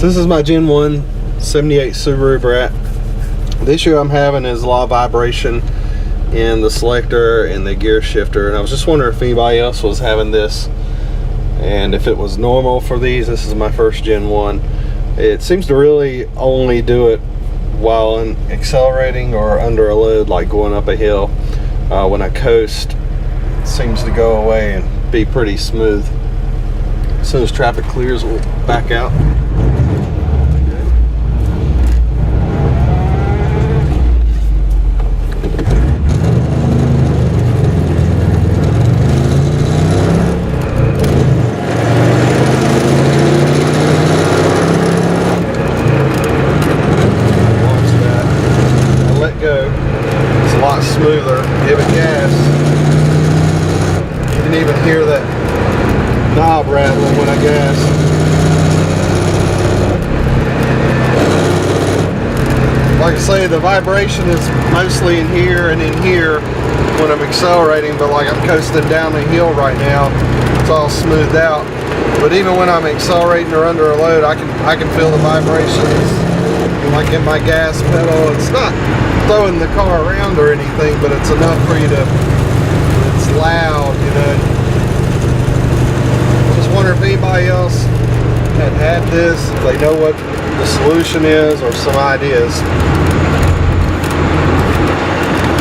So this is my Gen 1 78 Subaru Brat. The issue I'm having is a lot of vibration in the selector and the gear shifter, and I was just wondering if anybody else was having this and if it was normal for these. This is my first Gen 1. It seems to really only do it while accelerating or under a load, like going up a hill. When I coast, it seems to go away and be pretty smooth. As soon as traffic clears, we'll back out. It's a lot smoother. Give it gas. You can even hear that knob rattling when I gas. Like I say, the vibration is mostly in here and in here when I'm accelerating, but like I'm coasting down the hill right now, it's all smoothed out. But even when I'm accelerating or under a load, I can feel the vibrations. Like in my gas pedal, it's not throwing the car around or anything, but it's enough for you to, it's loud, you know. Just wonder if anybody else had this, if they know what the solution is or some ideas.